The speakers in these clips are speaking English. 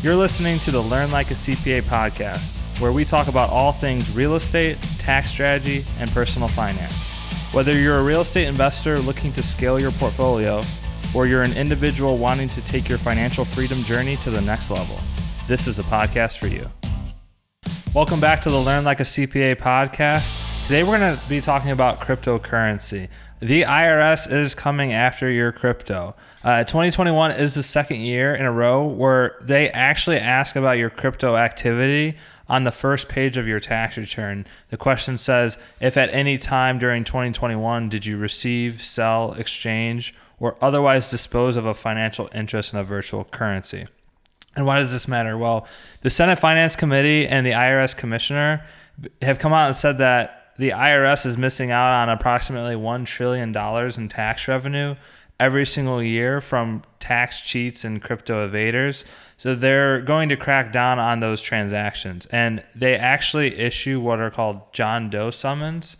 You're listening to the Learn Like a CPA podcast, where we talk about all things real estate, tax strategy, and personal finance. Whether you're a real estate investor looking to scale your portfolio, or you're an individual wanting to take your financial freedom journey to the next level, this is a podcast for you. Welcome back to the Learn Like a CPA podcast. Today we're going to be talking about cryptocurrency. The IRS is coming after your crypto. 2021 is the second year in a row where they actually ask about your crypto activity on the first page of your tax return. The question says, if at any time during 2021 did you receive, sell, exchange, or otherwise dispose of a financial interest in a virtual currency? And why does this matter? Well, the Senate Finance Committee and the IRS Commissioner have come out and said that the IRS is missing out on approximately $1 trillion in tax revenue every single year from tax cheats and crypto evaders. So they're going to crack down on those transactions. And they actually issue what are called John Doe summons,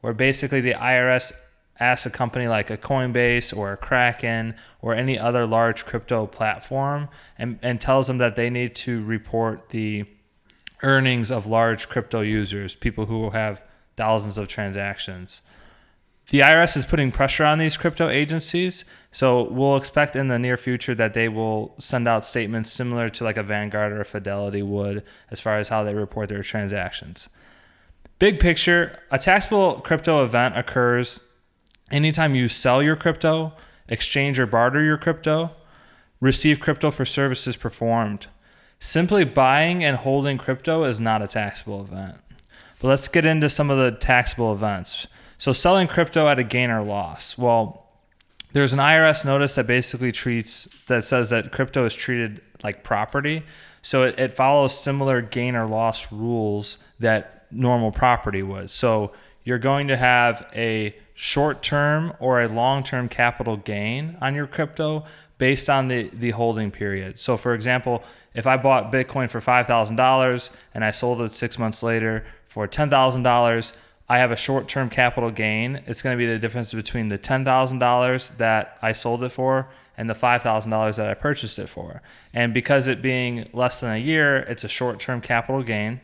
where basically the IRS asks a company like a Coinbase or a Kraken or any other large crypto platform and tells them that they need to report the earnings of large crypto users, people who have thousands of transactions. The IRS is putting pressure on these crypto agencies, so we'll expect in the near future that they will send out statements similar to like a Vanguard or a Fidelity would as far as how they report their transactions. Big picture, a taxable crypto event occurs anytime you sell your crypto, exchange or barter your crypto, receive crypto for services performed. Simply buying and holding crypto is not a taxable event. But let's get into some of the taxable events. So selling crypto at a gain or loss. Well, there's an IRS notice that basically says that crypto is treated like property. So it follows similar gain or loss rules that normal property would. So you're going to have a short-term or a long-term capital gain on your crypto based on the holding period. So for example, if I bought Bitcoin for $5,000 and I sold it 6 months later for $10,000, I have a short-term capital gain. It's going to be the difference between the $10,000 that I sold it for and the $5,000 that I purchased it for. And because it being less than a year, it's a short-term capital gain.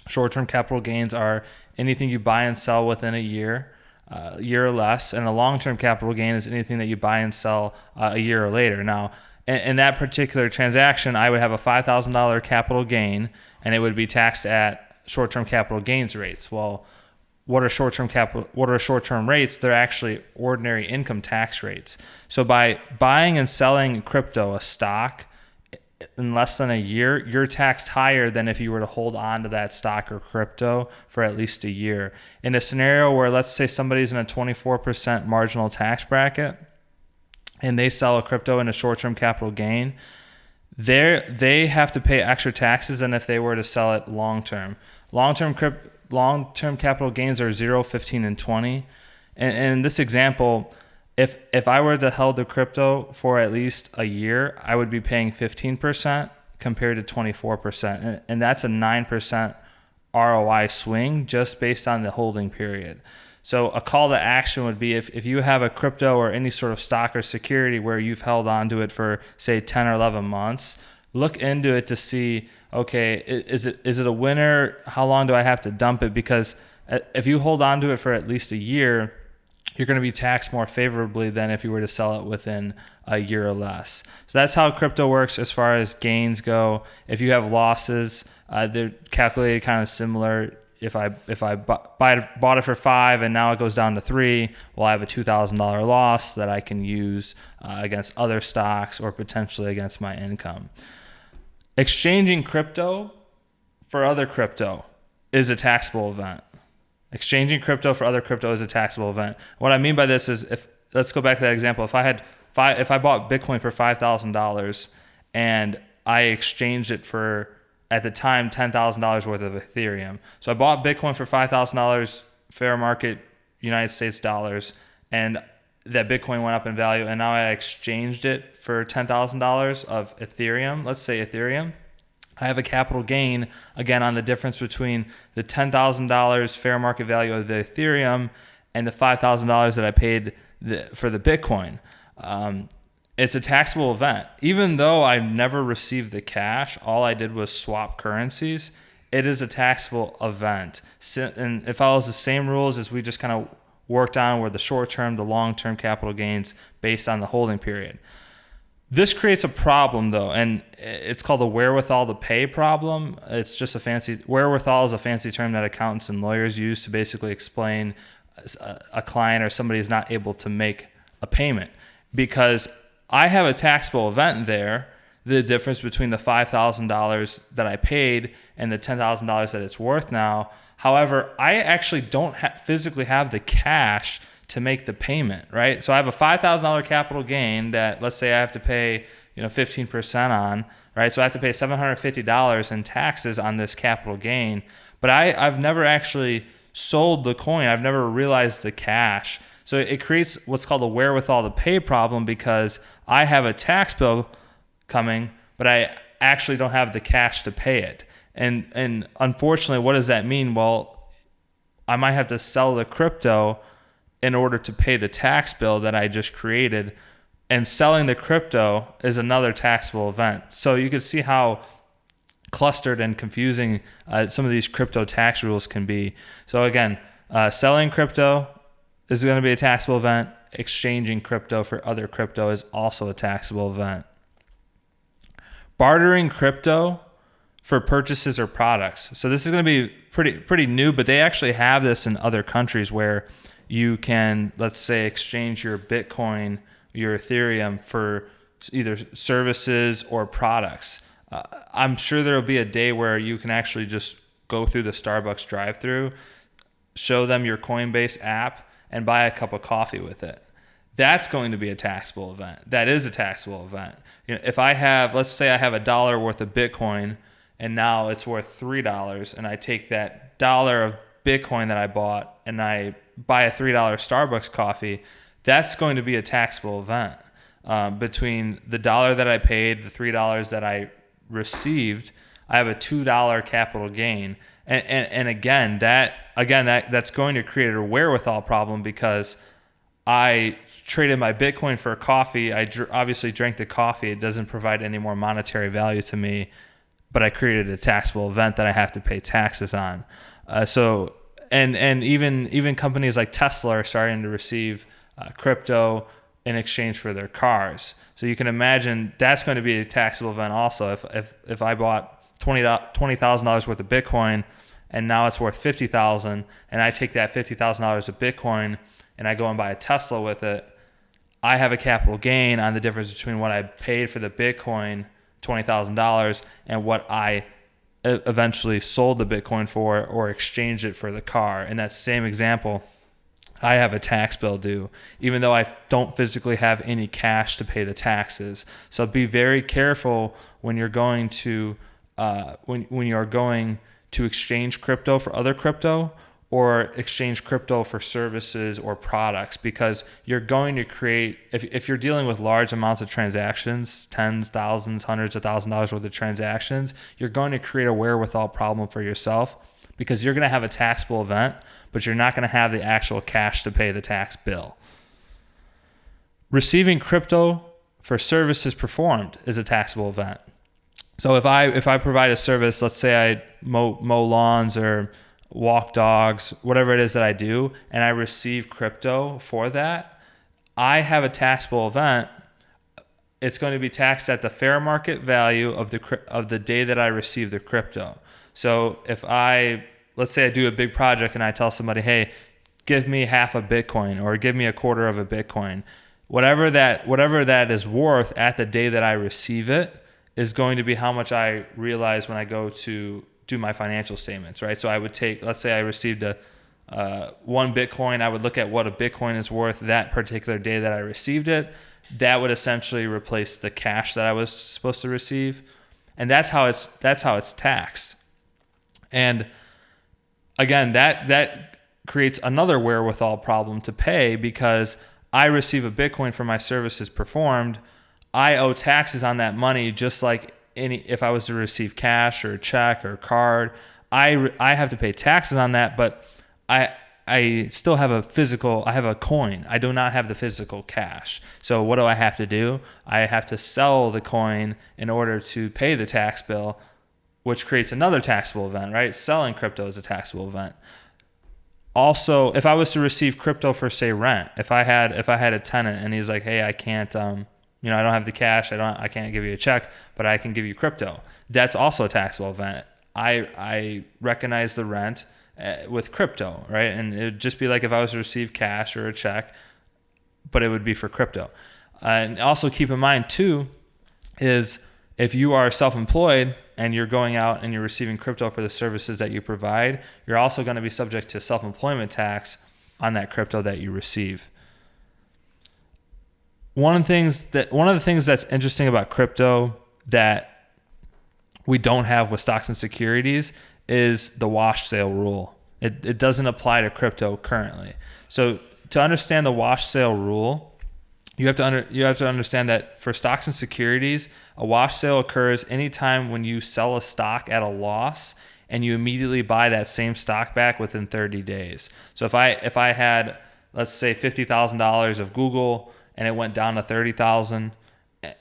Short-term capital gains are anything you buy and sell within a year or less, and a long-term capital gain is anything that you buy and sell a year or later. Now, in that particular transaction, I would have a $5,000 capital gain, and it would be taxed at short-term capital gains rates. Well, what are short-term rates? They're actually ordinary income tax rates. So by buying and selling crypto, a stock, in less than a year, you're taxed higher than if you were to hold on to that stock or crypto for at least a year. In a scenario where, let's say somebody's in a 24% marginal tax bracket and they sell a crypto in a short-term capital gain, they have to pay extra taxes than if they were to sell it long-term. Long-term capital gains are 0, 15, and 20. And in this example, if I were to hold the crypto for at least a year, I would be paying 15% compared to 24%. And that's a 9% ROI swing just based on the holding period. So a call to action would be if you have a crypto or any sort of stock or security where you've held onto it for, say, 10 or 11 months, look into it to see, okay, is it a winner? How long do I have to dump it? Because if you hold on to it for at least a year, you're going to be taxed more favorably than if you were to sell it within a year or less. So that's how crypto works as far as gains go. If you have losses, they're calculated kind of similar. If I bought it for $5 and now it goes down to $3, well, I have a $2,000 loss that I can use against other stocks or potentially against my income. Exchanging crypto for other crypto is a taxable event. Exchanging crypto for other crypto is a taxable event. What I mean by this is, let's go back to that example. If I bought Bitcoin for $5,000 and I exchanged it for, at the time, $10,000 worth of Ethereum. So I bought Bitcoin for $5,000 fair market United States dollars, and that Bitcoin went up in value, and now I exchanged it for $10,000 of Ethereum. Let's say Ethereum. I have a capital gain, again, on the difference between the $10,000 fair market value of the Ethereum and the $5,000 that I paid for the Bitcoin. it's a taxable event. Even though I never received the cash, all I did was swap currencies, it is a taxable event. And it follows the same rules as we just kind of worked on, where the short-term to long-term capital gains based on the holding period. This creates a problem, though, and it's called a wherewithal to pay problem. It's just wherewithal is a fancy term that accountants and lawyers use to basically explain a client or somebody is not able to make a payment. Because I have a taxable event there, the difference between the $5,000 that I paid and the $10,000 that it's worth now. However, I actually don't physically have the cash to make the payment, right? So I have a $5,000 capital gain that, let's say I have to pay 15% on, right? So I have to pay $750 in taxes on this capital gain, but I've never actually sold the coin. I've never realized the cash. So it creates what's called a wherewithal to pay problem, because I have a tax bill coming, but I actually don't have the cash to pay it. And unfortunately, what does that mean? Well, I might have to sell the crypto in order to pay the tax bill that I just created. And selling the crypto is another taxable event. So you can see how clustered and confusing some of these crypto tax rules can be. So again, selling crypto is going to be a taxable event. Exchanging crypto for other crypto is also a taxable event. Bartering crypto for purchases or products. So this is going to be pretty new, but they actually have this in other countries where you can, let's say, exchange your Bitcoin, your Ethereum for either services or products. I'm sure there will be a day where you can actually just go through the Starbucks drive-thru, show them your Coinbase app, and buy a cup of coffee with it. That's going to be a taxable event. That is a taxable event. If I have, let's say I have $1 worth of Bitcoin and now it's worth $3, and I take that $1 of Bitcoin that I bought and I buy a $3 Starbucks coffee, that's going to be a taxable event. Between the $1 that I paid, the $3 that I received, I have a $2 capital gain. And again, that's going to create a wherewithal problem, because I traded my Bitcoin for coffee. I obviously drank the coffee. It doesn't provide any more monetary value to me, but I created a taxable event that I have to pay taxes on. And even companies like Tesla are starting to receive crypto in exchange for their cars. So you can imagine that's going to be a taxable event also. If I bought $20,000 worth of Bitcoin and now it's worth $50,000, and I take that $50,000 of Bitcoin and I go and buy a Tesla with it, I have a capital gain on the difference between what I paid for the Bitcoin, $20,000, and what I eventually sold the Bitcoin for or exchanged it for the car. In that same example, I have a tax bill due, even though I don't physically have any cash to pay the taxes. So be very careful when you're going to when you're going to exchange crypto for other crypto, or exchange crypto for services or products, because you're going to create, if you're dealing with large amounts of transactions, tens, thousands, hundreds of $1,000s worth of transactions, you're going to create a wherewithal problem for yourself, because you're going to have a taxable event, but you're not going to have the actual cash to pay the tax bill. Receiving crypto for services performed is a taxable event. So if I provide a service, let's say I mow lawns or walk dogs, whatever it is that I do, and I receive crypto for that, I have a taxable event. It's going to be taxed at the fair market value of the day that I receive the crypto. So let's say I do a big project and I tell somebody, hey, give me half a Bitcoin or give me a quarter of a Bitcoin. Whatever that is worth at the day that I receive it is going to be how much I realize when I go to do my financial statements, right? So I would take, let's say I received one Bitcoin, I would look at what a Bitcoin is worth that particular day that I received it. That would essentially replace the cash that I was supposed to receive. And that's how it's taxed. And again, that creates another wherewithal problem to pay, because I receive a Bitcoin for my services performed. I owe taxes on that money, just like if I was to receive cash or check or card. I have to pay taxes on that, but I still have I have a coin. I do not have the physical cash. So what do I have to do? I have to sell the coin in order to pay the tax bill, which creates another taxable event, right? Selling crypto is a taxable event. Also, if I was to receive crypto for, say, rent, if I had a tenant and he's like, hey, I can't, I don't have the cash. I can't give you a check, but I can give you crypto. That's also a taxable event. I recognize the rent with crypto, right? And it would just be like if I was to receive cash or a check, but it would be for crypto. And also keep in mind too, is if you are self-employed and you're going out and you're receiving crypto for the services that you provide, you're also going to be subject to self-employment tax on that crypto that you receive. One of the things that's interesting about crypto that we don't have with stocks and securities is the wash sale rule. It doesn't apply to crypto currently. So to understand the wash sale rule, you have to understand that for stocks and securities, a wash sale occurs anytime when you sell a stock at a loss and you immediately buy that same stock back within 30 days. So if I had, let's say, $50,000 of Google and it went down to $30,000,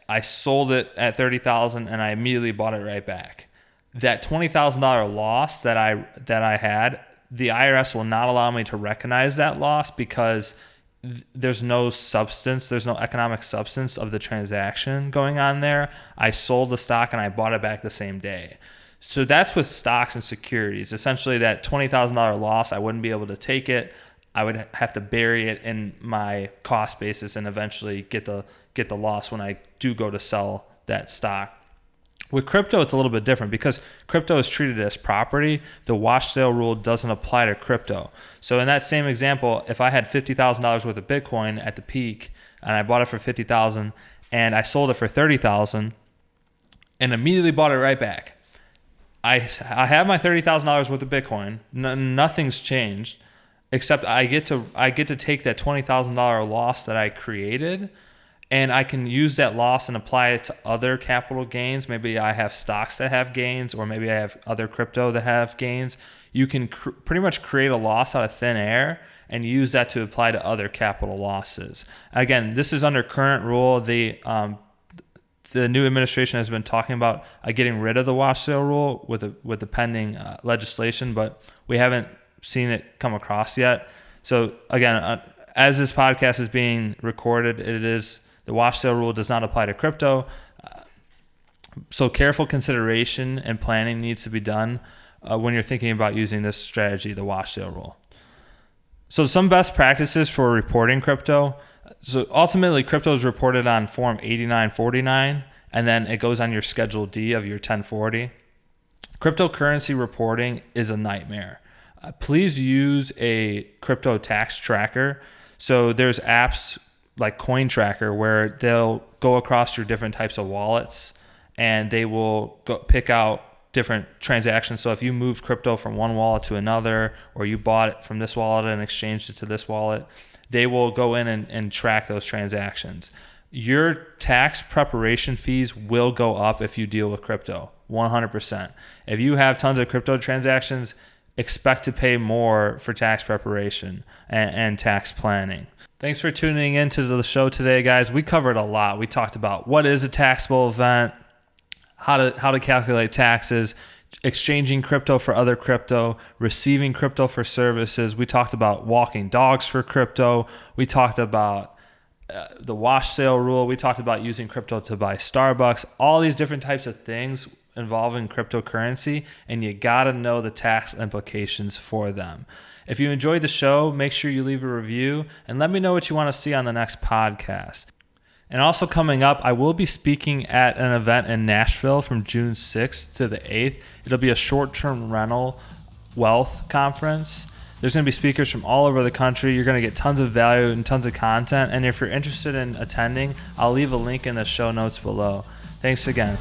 I sold it at $30,000 and I immediately bought it right back. That $20,000 loss that I had, the IRS will not allow me to recognize that loss because there's no economic substance of the transaction going on there. I sold the stock and I bought it back the same day. So that's with stocks and securities. Essentially, that $20,000 loss, I wouldn't be able to take it. I would have to bury it in my cost basis and eventually get the loss when I do go to sell that stock. With crypto, it's a little bit different because crypto is treated as property. The wash sale rule doesn't apply to crypto. So in that same example, if I had $50,000 worth of Bitcoin at the peak and I bought it for $50,000 and I sold it for $30,000 and immediately bought it right back, I have my $30,000 worth of Bitcoin. Nothing's changed, except I get to take that $20,000 loss that I created, and I can use that loss and apply it to other capital gains. Maybe I have stocks that have gains, or maybe I have other crypto that have gains. You can pretty much create a loss out of thin air and use that to apply to other capital losses. Again, this is under current rule. The new administration has been talking about getting rid of the wash sale rule with the pending legislation, but we haven't seen it come across yet. So again, as this podcast is being recorded, the wash sale rule does not apply to crypto. So careful consideration and planning needs to be done when you're thinking about using this strategy, the wash sale rule. So some best practices for reporting crypto. So ultimately, crypto is reported on Form 8949, and then it goes on your Schedule D of your 1040. Cryptocurrency reporting is a nightmare. Please use a crypto tax tracker. So there's apps like Coin Tracker where they'll go across your different types of wallets and they will pick out different transactions. So if you moved crypto from one wallet to another, or you bought it from this wallet and exchanged it to this wallet, they will go in and track those transactions. Your tax preparation fees will go up if you deal with crypto, 100%. If you have tons of crypto transactions, expect to pay more for tax preparation and tax planning. Thanks for tuning into the show today, guys. We covered a lot. We talked about what is a taxable event, how to calculate taxes, exchanging crypto for other crypto, receiving crypto for services. We talked about walking dogs for crypto. We talked about the wash sale rule. We talked about using crypto to buy Starbucks. All these different types of things involving cryptocurrency, and you got to know the tax implications for them. If you enjoyed the show, make sure you leave a review and let me know what you want to see on the next podcast. And also coming up, I will be speaking at an event in Nashville from June 6th to the 8th. It'll be a short-term rental wealth conference. There's going to be speakers from all over the country. You're going to get tons of value and tons of content. And if you're interested in attending, I'll leave a link in the show notes below. Thanks again.